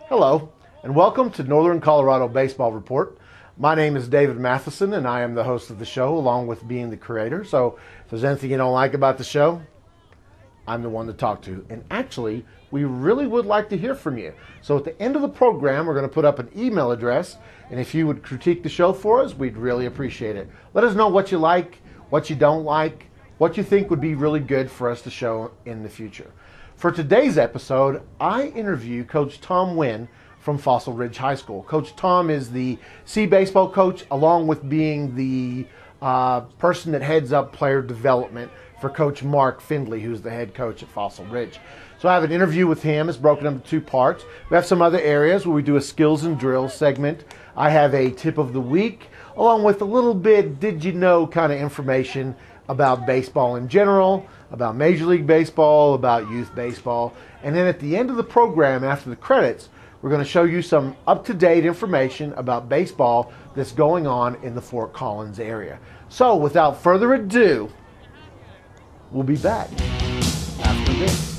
Hello, and welcome to Northern Colorado Baseball Report. My name is David Matheson, and I am the host of the show, along with being the creator. So if there's anything you don't like about the show, I'm the one to talk to. And actually, we really would like to hear from you. So at the end of the program, we're going to put up an email address, and if you would critique the show for us, we'd really appreciate it. Let us know what you like, what you don't like, what you think would be really good for us to show in the future. For today's episode, I interview Coach Tom Wynn from Fossil Ridge High School. Coach Tom is the C baseball coach, along with being the person that heads up player development for Coach Mark Findley, who's the head coach at Fossil Ridge. So I have an interview with him. It's broken into two parts. We have some other areas where we do a skills and drills segment. I have a tip of the week, along with a little bit did you know kind of information about baseball in general, about Major League Baseball, about youth baseball. And then at the end of the program, after the credits, we're going to show you some up-to-date information about baseball that's going on in the Fort Collins area. So without further ado, we'll be back after this.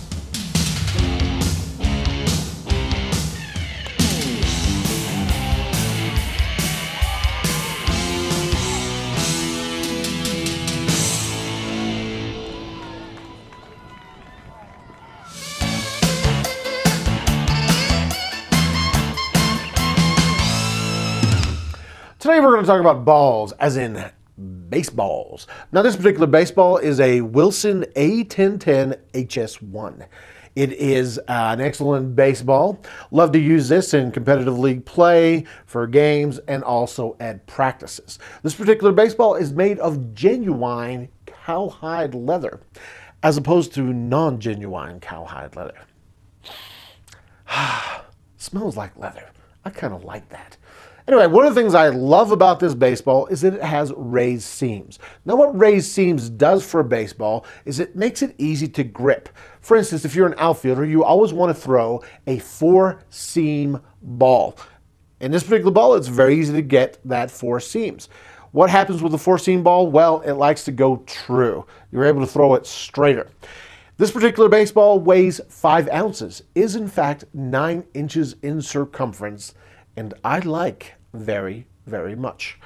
Today we're going to talk about balls, as in baseballs. Now this particular baseball is a Wilson A1010 HS1. It is an excellent baseball. Love to use this in competitive league play, for games, and also at practices. This particular baseball is made of genuine cowhide leather, as opposed to non-genuine cowhide leather. Smells like leather. I kind of like that. Anyway, one of the things I love about this baseball is that it has raised seams. Now what raised seams does for a baseball is it makes it easy to grip. For instance, if you're an outfielder, you always want to throw a four-seam ball. In this particular ball, it's very easy to get that four seams. What happens with the four-seam ball? Well, it likes to go true. You're able to throw it straighter. This particular baseball weighs 5 ounces, is in fact 9 inches in circumference, and I like very, very much.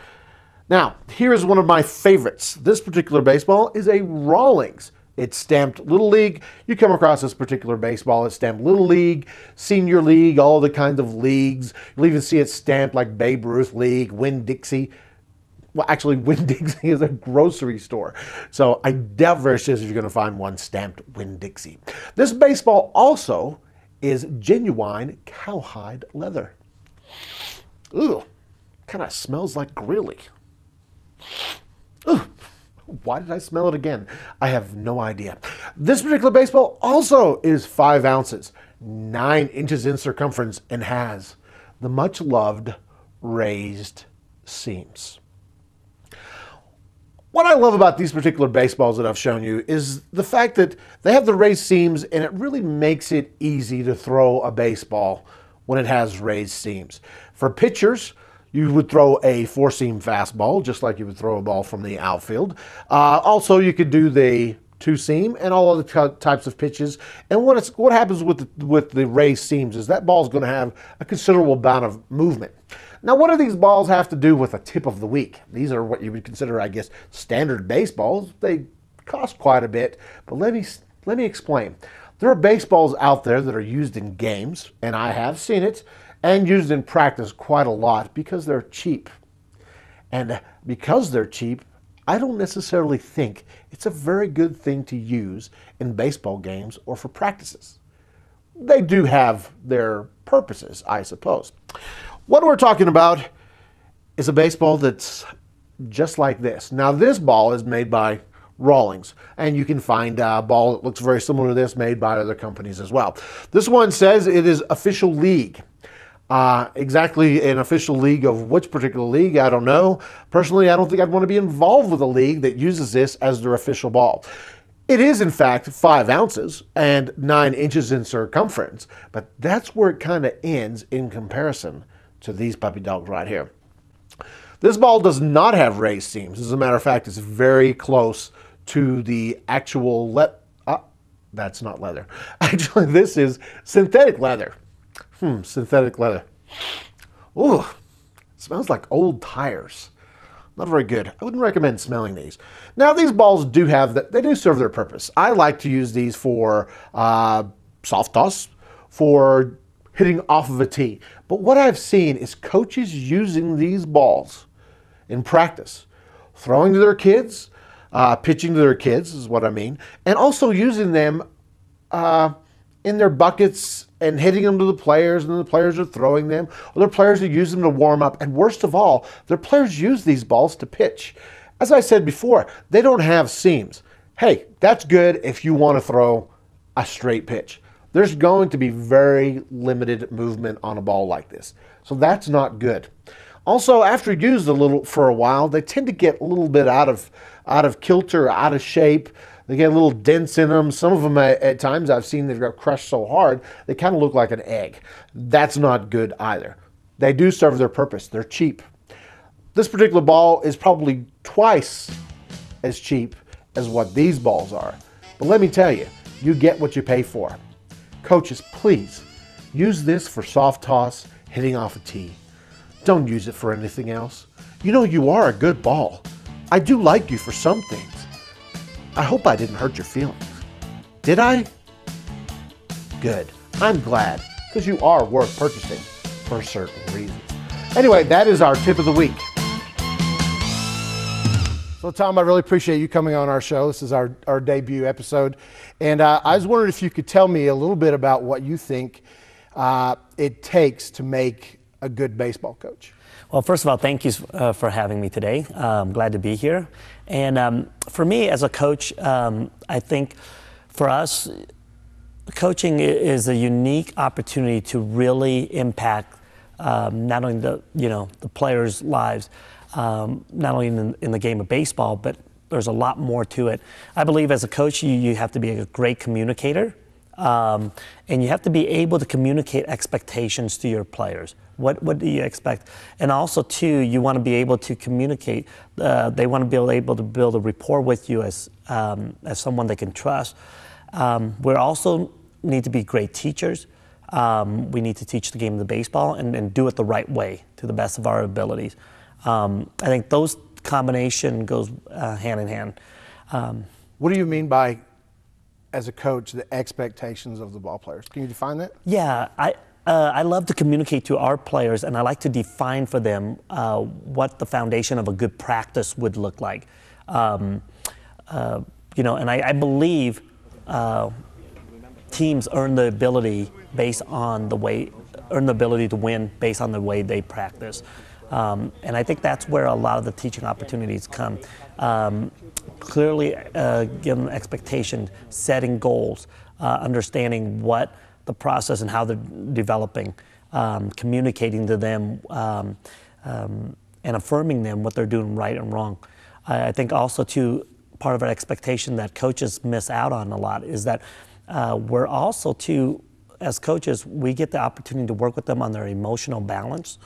Now, here is one of my favorites. This particular baseball is a Rawlings. It's stamped Little League. You come across this particular baseball, it's stamped Little League, Senior League, all the kinds of leagues. You'll even see it stamped like Babe Ruth League, Winn-Dixie. Well, actually, Winn-Dixie is a grocery store. So I doubt very seriously if you're going to find one stamped Winn-Dixie. This baseball also is genuine cowhide leather. Ooh, kind of smells like Greeley. Ooh, why did I smell it again? I have no idea. This particular baseball also is 5 ounces, 9 inches in circumference, and has the much loved raised seams. What I love about these particular baseballs that I've shown you is the fact that they have the raised seams, and it really makes it easy to throw a baseball when it has raised seams. For pitchers, you would throw a four-seam fastball, just like you would throw a ball from the outfield. Also, you could do the two-seam and all other types of pitches. And what happens with the raised seams is that ball is going to have a considerable amount of movement. Now, what do these balls have to do with a tip of the week? These are what you would consider, I guess, standard baseballs. They cost quite a bit, but let me explain. There are baseballs out there that are used in games, and I have seen it, and used in practice quite a lot because they're cheap. And because they're cheap, I don't necessarily think it's a very good thing to use in baseball games or for practices. They do have their purposes, I suppose. What we're talking about is a baseball that's just like this. Now, this ball is made by Rawlings, and you can find a ball that looks very similar to this made by other companies as well. This one says it is official league. Exactly an official league of which particular league, I don't know. Personally, I don't think I'd want to be involved with a league that uses this as their official ball. It is, in fact, 5 ounces and 9 inches in circumference, but that's where it kind of ends in comparison to these puppy dogs right here. This ball does not have raised seams. As a matter of fact, it's very close to the actual that's not leather. Actually, this is synthetic leather. Synthetic leather. Ooh, smells like old tires. Not very good. I wouldn't recommend smelling these. Now, these balls do have that. They do serve their purpose. I like to use these for soft toss, for hitting off of a tee. But what I've seen is coaches using these balls in practice, throwing to their kids, pitching to their kids is what I mean, and also using them in their buckets and hitting them to the players, and the players are throwing them, or their players are using them to warm up, and worst of all, their players use these balls to pitch. As I said before, they don't have seams. Hey, that's good if you want to throw a straight pitch. There's going to be very limited movement on a ball like this, so that's not good. Also, after used a little for a while, they tend to get a little bit out of kilter, out of shape. They get little dents in them. Some of them, at times, I've seen they've got crushed so hard, they kind of look like an egg. That's not good either. They do serve their purpose. They're cheap. This particular ball is probably twice as cheap as what these balls are. But let me tell you, you get what you pay for. Coaches, please, use this for soft toss, hitting off a tee. Don't use it for anything else. You know you are a good ball. I do like you for some things. I hope I didn't hurt your feelings. Did I? Good. I'm glad, because you are worth purchasing for certain reasons. Anyway, that is our tip of the week. So, Tom, I really appreciate you coming on our show. This is our debut episode. And I was wondering if you could tell me a little bit about what you think it takes to make a good baseball coach. Well, first of all, thank you for having me today. I'm glad to be here. And for me as a coach, I think for us, coaching is a unique opportunity to really impact not only the players' lives, not only in the game of baseball, but there's a lot more to it. I believe as a coach, you have to be a great communicator, and you have to be able to communicate expectations to your players. What do you expect? And also, too, you want to be able to communicate. They want to be able to build a rapport with you as someone they can trust. We also need to be great teachers. We need to teach the game of the baseball and do it the right way to the best of our abilities. I think those combination goes hand in hand. What do you mean by, as a coach, the expectations of the ball players? Can you define that? Yeah, I love to communicate to our players, and I like to define for them what the foundation of a good practice would look like. And I believe teams earn the ability to win based on the way they practice. And I think that's where a lot of the teaching opportunities come. Clearly giving expectations, setting goals, understanding what the process and how they're developing, communicating to them, and affirming them what they're doing right and wrong. I think also, too, part of our expectation that coaches miss out on a lot is that we're also, too, as coaches, we get the opportunity to work with them on their emotional balance,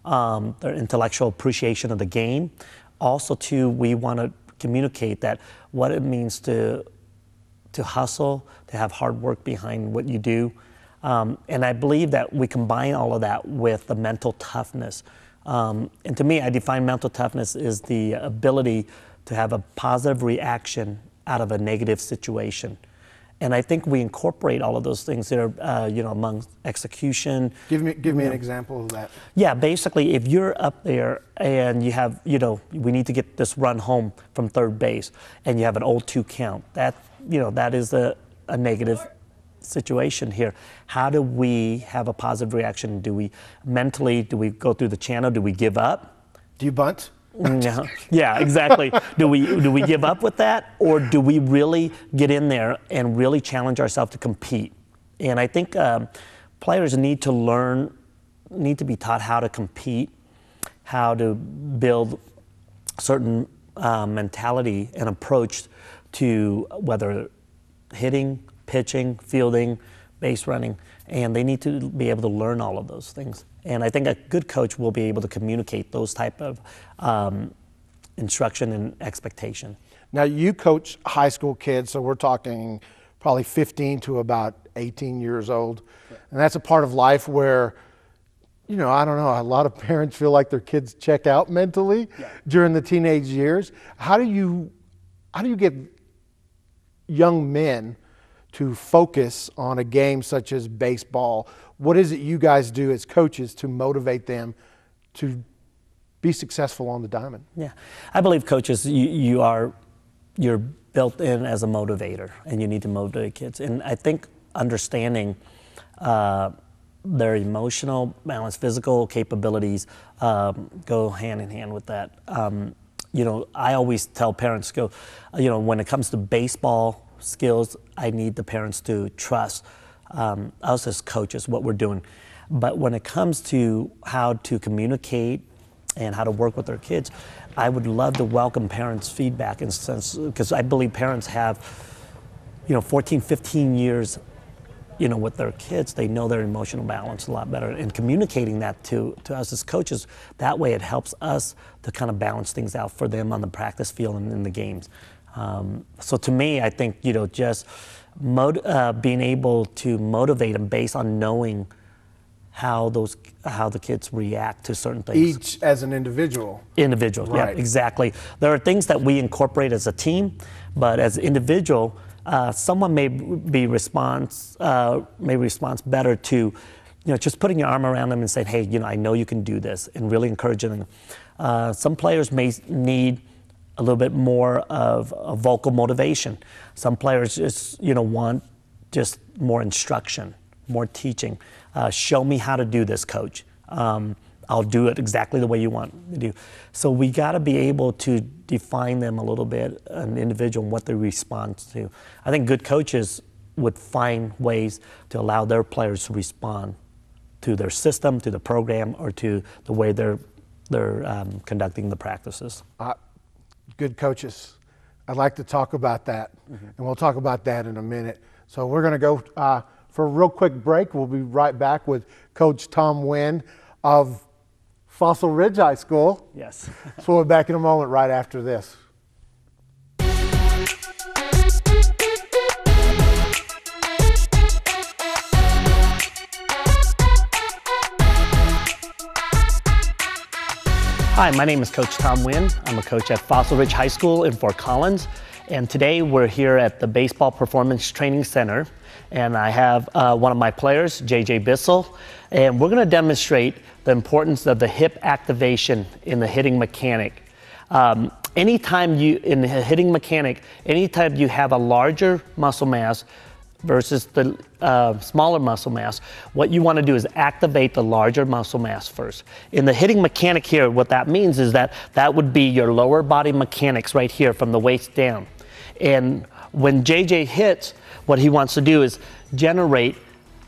their intellectual appreciation of the game. Also, too, we want to communicate that what it means to hustle, to have hard work behind what you do. And I believe that we combine all of that with the mental toughness. And to me, I define mental toughness as the ability to have a positive reaction out of a negative situation. And I think we incorporate all of those things there, among execution. Give me an example of that. Yeah, basically, if you're up there and you have, we need to get this run home from third base, and you have an 0-2 count, that is a negative situation here. How do we have a positive reaction? Do we go through the channel? Do we give up? Do you bunt? Yeah, exactly. Do we give up with that, or do we really get in there and really challenge ourselves to compete? And I think players need to be taught how to compete, how to build certain mentality and approach to whether hitting, pitching, fielding, base running, and they need to be able to learn all of those things. And I think a good coach will be able to communicate those type of instruction and expectation. Now, you coach high school kids, so we're talking probably 15 to about 18 years old. And that's a part of life where, you know, I don't know, a lot of parents feel like their kids check out mentally during the teenage years. How do you get young men to focus on a game such as baseball? What is it you guys do as coaches to motivate them to be successful on the diamond? Yeah, I believe coaches, you're built in as a motivator, and you need to motivate kids. And I think understanding their emotional balance, physical capabilities go hand in hand with that. You know, I always tell parents, when it comes to baseball skills, I need the parents to trust us as coaches, what we're doing. But when it comes to how to communicate and how to work with their kids, I would love to welcome parents' feedback in a sense, because I believe parents have, 14, 15 years, with their kids. They know their emotional balance a lot better, and communicating that to us as coaches, that way it helps us to kind of balance things out for them on the practice field and in the games. So to me, I think, just being able to motivate them based on knowing how the kids react to certain things. Each as an individual. Individual, right. Yeah, exactly. There are things that we incorporate as a team, but as an individual, someone may respond better to, just putting your arm around them and saying, hey, I know you can do this, and really encouraging them. Some players may need a little bit more of a vocal motivation. Some players just, want just more instruction, more teaching. Show me how to do this, coach. I'll do it exactly the way you want me to do. So we got to be able to define them a little bit, an individual, and what they respond to. I think good coaches would find ways to allow their players to respond to their system, to the program, or to the way they're conducting the practices. Good coaches. I'd like to talk about that, and we'll talk about that in a minute. So we're going to go for a real quick break. We'll be right back with Coach Tom Wynn of Fossil Ridge High School. Yes. So we'll be back in a moment right after this. Hi, my name is Coach Tom Wynn. I'm a coach at Fossil Ridge High School in Fort Collins. And today we're here at the Baseball Performance Training Center. And I have one of my players, JJ Bissell. And we're going to demonstrate the importance of the hip activation in the hitting mechanic. Anytime you have a larger muscle mass versus the smaller muscle mass, what you want to do is activate the larger muscle mass first. In the hitting mechanic here, what that means is that would be your lower body mechanics right here from the waist down. And when JJ hits, what he wants to do is generate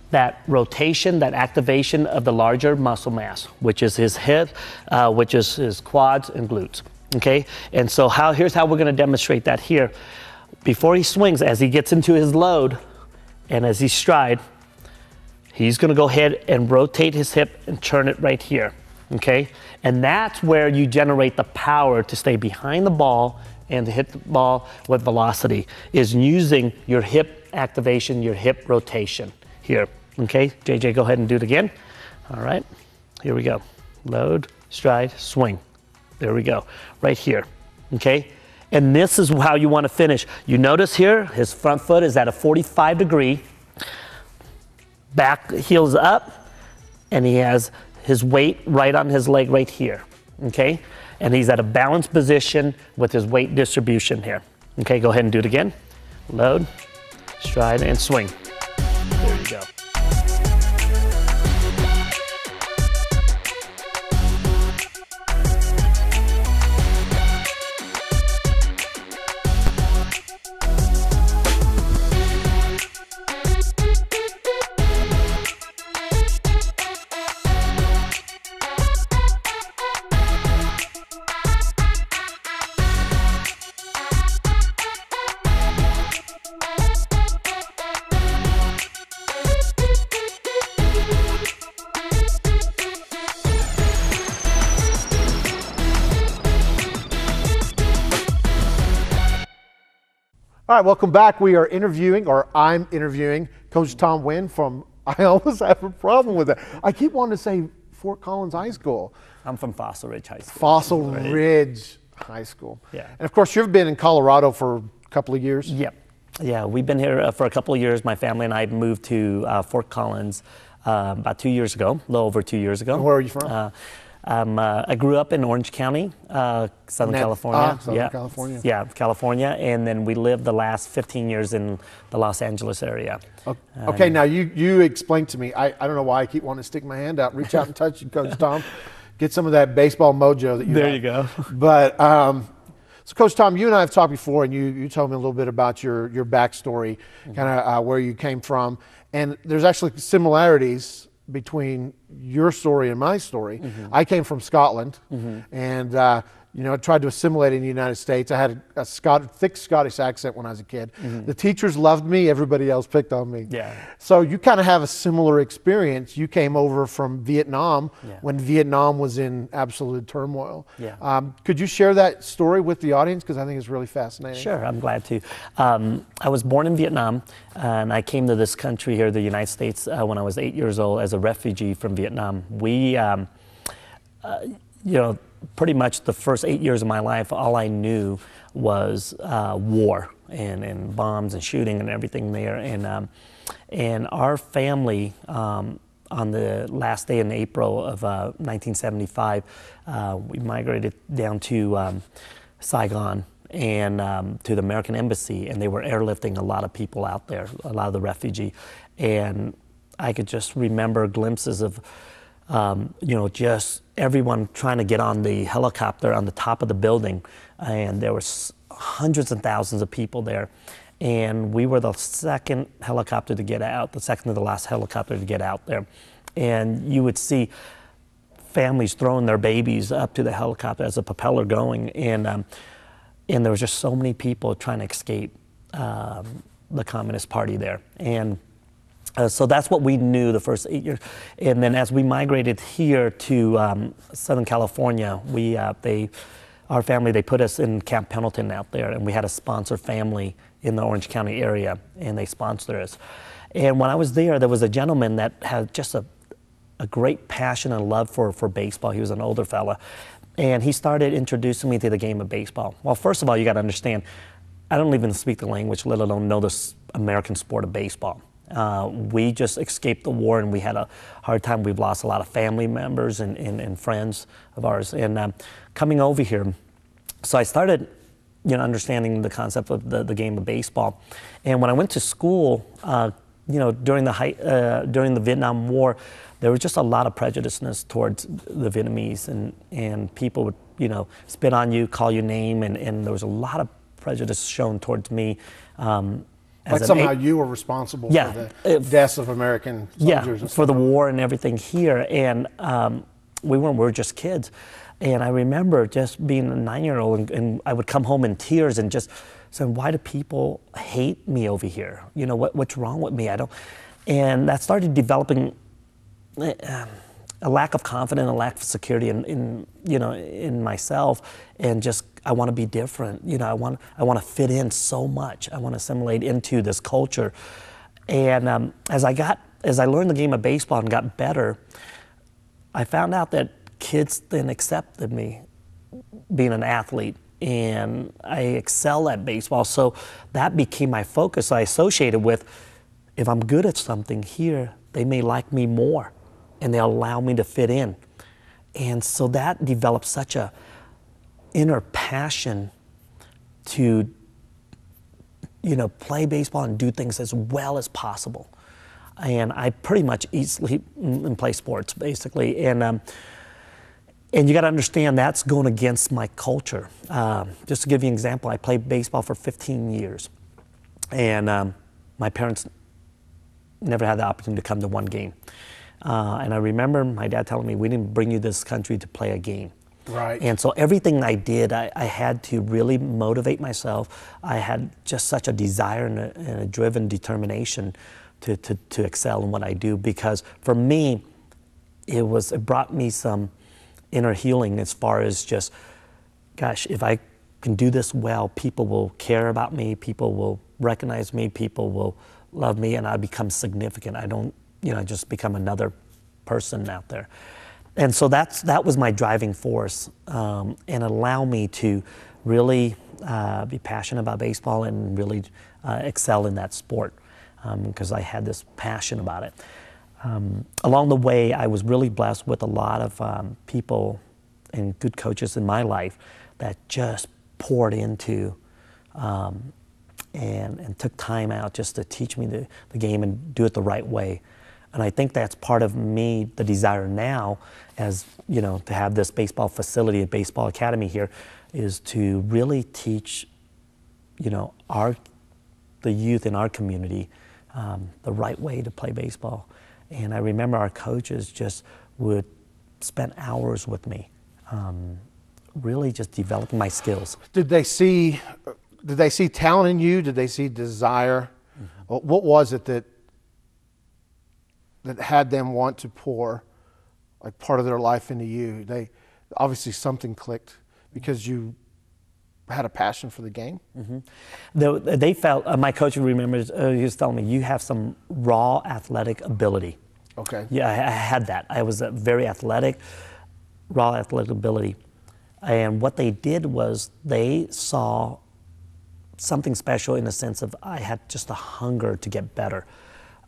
that rotation, that activation of the larger muscle mass, which is his hip, which is his quads and glutes. Okay, and so here's how we're going to demonstrate that here. Before he swings, as he gets into his load, and as he stride, he's going to go ahead and rotate his hip and turn it right here. Okay, and that's where you generate the power to stay behind the ball and to hit the ball with velocity, is using your hip activation, your hip rotation here. Okay, JJ, go ahead and do it again. All right, here we go. Load, stride, swing. There we go, right here. Okay, and this is how you want to finish. You notice here, his front foot is at a 45 degree, back heels up, and he has his weight right on his leg right here. Okay, and he's at a balanced position with his weight distribution here. Okay, go ahead and do it again. Load, stride, and swing. There you go. All right, welcome back. We are interviewing, or I'm interviewing, Coach Tom Wynn from, I always have a problem with that. I keep wanting to say Fort Collins High School. I'm from Fossil Ridge High School. Fossil Ridge High School. Yeah. And of course, you've been in Colorado for a couple of years. Yep. Yeah, we've been here for a couple of years. My family and I moved to Fort Collins about 2 years ago, a little over 2 years ago. And where are you from? I grew up in Orange County, Southern California. Southern California. Yeah, California. And then we lived the last 15 years in the Los Angeles area. Okay, now you explained to me, I don't know why I keep wanting to stick my hand out, reach out and touch you, Coach Tom. Get some of that baseball mojo that you There have. you go. But, so Coach Tom, you and I have talked before, and you told me a little bit about your backstory, kind of where you came from. And there's actually similarities between your story and my story. I came from Scotland, and you know, I tried to assimilate in the United States. I had a thick Scottish accent when I was a kid. The teachers loved me. Everybody else picked on me. Yeah. So you kind of have a similar experience. You came over from Vietnam when Vietnam was in absolute turmoil. Yeah. Could you share that story with the audience? Because I think it's really fascinating. Sure, I'm glad to. I was born in Vietnam, and I came to this country here, the United States, when I was 8 years old as a refugee from Vietnam. We, you know, pretty much the first 8 years of my life, all I knew was war and bombs and shooting and everything there. And our family, on the last day in April of 1975, we migrated down to Saigon and to the American Embassy, and they were airlifting a lot of people out there, a lot of the refugee. And I could just remember glimpses of you know, just everyone trying to get on the helicopter on the top of the building, and there was hundreds and thousands of people there, and we were the second helicopter to get out, the second to the last helicopter to get out there, and you would see families throwing their babies up to the helicopter as a propeller going, and there was just so many people trying to escape the Communist Party there, and so that's what we knew the first 8 years. And then as we migrated here to Southern California, our family, they put us in Camp Pendleton out there, and we had a sponsor family in the Orange County area, and they sponsored us. And when I was there was a gentleman that had just a great passion and love for baseball. He was an older fella, and he started introducing me to the game of baseball. Well, first of all, you got to understand, I don't even speak the language, let alone know this American sport of baseball. We just escaped the war, and we had a hard time. We've lost a lot of family members and friends of ours. And coming over here, so I started, you know, understanding the concept of the game of baseball. And when I went to school, you know, during the Vietnam War, there was just a lot of prejudiceness towards the Vietnamese, and people would, you know, spit on you, call you name, and there was a lot of prejudice shown towards me. Like somehow you were responsible for the deaths of American soldiers. Yeah, for the war and everything here. And we were just kids. And I remember just being a 9-year-old, and I would come home in tears and just saying, why do people hate me over here? You know, what's wrong with me? And that started developing a lack of confidence, a lack of security in myself, and just I want to be different. You know, I want to fit in so much. I want to assimilate into this culture. And as I learned the game of baseball and got better, I found out that kids then accepted me being an athlete, and I excel at baseball. So that became my focus. I associated with, if I'm good at something here, they may like me more, and they'll allow me to fit in. And so that developed such a inner passion to, you know, play baseball and do things as well as possible. And I pretty much eat, sleep, and play sports, basically. And you got to understand that's going against my culture. Just to give you an example, I played baseball for 15 years. And my parents never had the opportunity to come to one game. And I remember my dad telling me, we didn't bring you this country to play a game. Right. And so everything I did, I had to really motivate myself. I had just such a desire and a driven determination to excel in what I do, because for me, it brought me some inner healing as far as just, gosh, if I can do this well, people will care about me, people will recognize me, people will love me, and I become significant. I don't, just become another person out there. And so that was my driving force, and allow me to really be passionate about baseball and really excel in that sport, because I had this passion about it. Along the way, I was really blessed with a lot of people and good coaches in my life that just poured into and took time out just to teach me the game and do it the right way. And I think that's part of me, the desire now, as to have this baseball facility, a baseball academy here, is to really teach, the youth in our community the right way to play baseball. And I remember our coaches just would spend hours with me, really just developing my skills. Did they see talent in you? Did they see desire? Mm-hmm. What was it that had them want to pour like part of their life into you? They obviously something clicked because you had a passion for the game. Mm-hmm. They felt, my coach remembers, he was telling me, you have some raw athletic ability. Okay. Yeah, I had that. I was very athletic, raw athletic ability. And what they did was they saw something special in the sense of I had just a hunger to get better.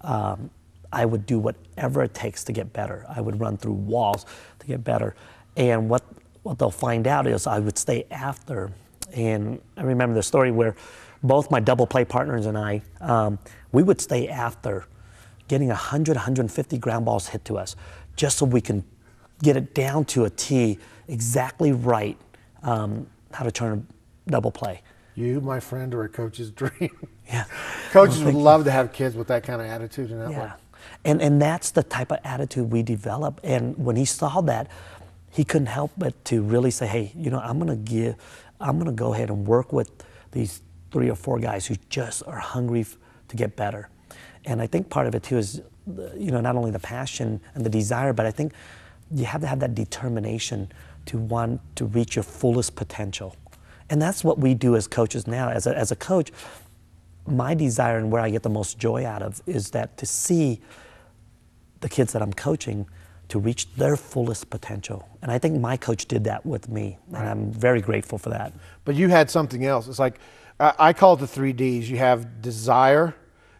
I would do whatever it takes to get better. I would run through walls to get better. And what they'll find out is I would stay after. And I remember the story where both my double play partners and I, we would stay after getting 100, 150 ground balls hit to us just so we can get it down to a T exactly right, how to turn a double play. You, my friend, are a coach's dream. Yeah. Coaches would love to have kids with that kind of attitude and that way. And that's the type of attitude we develop. And when he saw that, he couldn't help but to really say, hey, I'm going to go ahead and work with these 3 or 4 guys who just are hungry to get better. And I think part of it too is, not only the passion and the desire, but I think you have to have that determination to want to reach your fullest potential. And that's what we do as coaches now. As a coach, my desire and where I get the most joy out of is that to see the kids that I'm coaching to reach their fullest potential. And I think my coach did that with me, and I'm very grateful for that. But you had something else. It's like, I call it the 3 Ds. You have desire,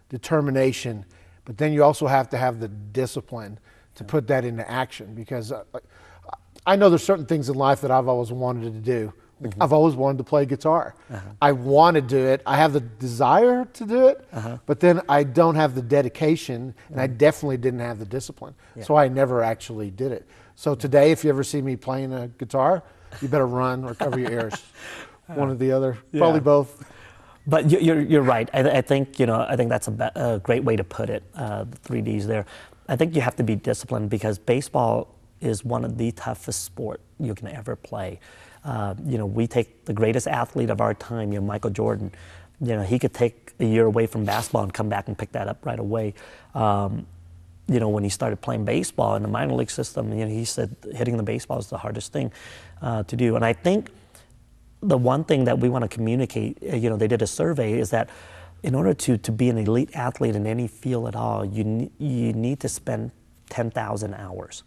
determination, but then you also have to have the discipline to put that into action, because I know there's certain things in life that I've always wanted to do. Like, I've always wanted to play guitar. I want to do it. I have the desire to do it, but then I don't have the dedication, and I definitely didn't have the discipline. So I never actually did it. So today, if you ever see me playing a guitar, you better run or cover your ears. One or the other, probably both. But you're right. I think that's a great way to put it. The 3 Ds there. I think you have to be disciplined, because baseball is one of the toughest sport you can ever play. We take the greatest athlete of our time, Michael Jordan. He could take a year away from basketball and come back and pick that up right away. When he started playing baseball in the minor league system, he said hitting the baseball is the hardest thing to do. And I think the one thing that we want to communicate, they did a survey, is that in order to be an elite athlete in any field at all, you need to spend 10,000 hours.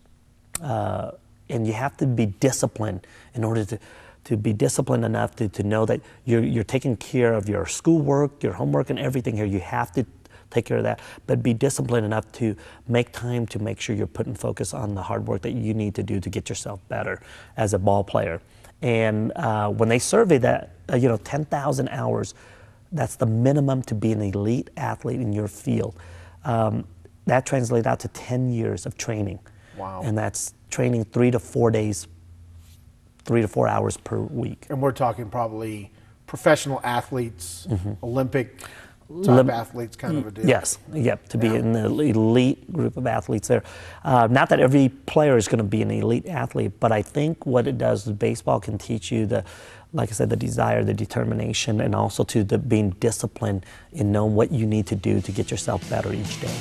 And you have to be disciplined in order to be disciplined enough to know that you're taking care of your schoolwork, your homework, and everything here. You have to take care of that, but be disciplined enough to make time to make sure you're putting focus on the hard work that you need to do to get yourself better as a ball player. And when they survey that, 10,000 hours, that's the minimum to be an elite athlete in your field. That translates out to 10 years of training. Wow. And that's training 3 to 4 days, 3 to 4 hours per week. And we're talking probably professional athletes, Olympic type athletes kind of a deal. Yes, to be in the elite group of athletes there. Not that every player is going to be an elite athlete, but I think what it does is baseball can teach you like I said, the desire, the determination, and also to being disciplined in knowing what you need to do to get yourself better each day.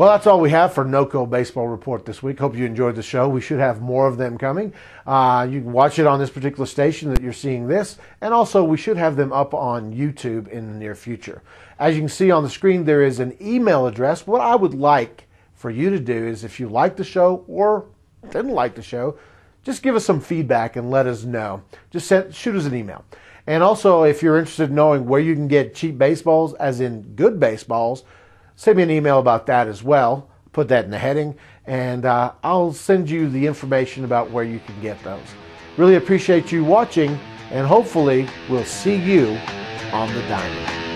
Well, that's all we have for Noco Baseball Report this week. Hope you enjoyed the show. We should have more of them coming. You can watch it on this particular station that you're seeing this, and also we should have them up on YouTube in the near future. As you can see on the screen, there is an email address. What I would like for you to do is, if you like the show or didn't like the show, just give us some feedback and let us know. Just shoot us an email. And also, if you're interested in knowing where you can get cheap baseballs, as in good baseballs, send me an email about that as well. Put that in the heading, and I'll send you the information about where you can get those. Really appreciate you watching, and hopefully we'll see you on the diamond.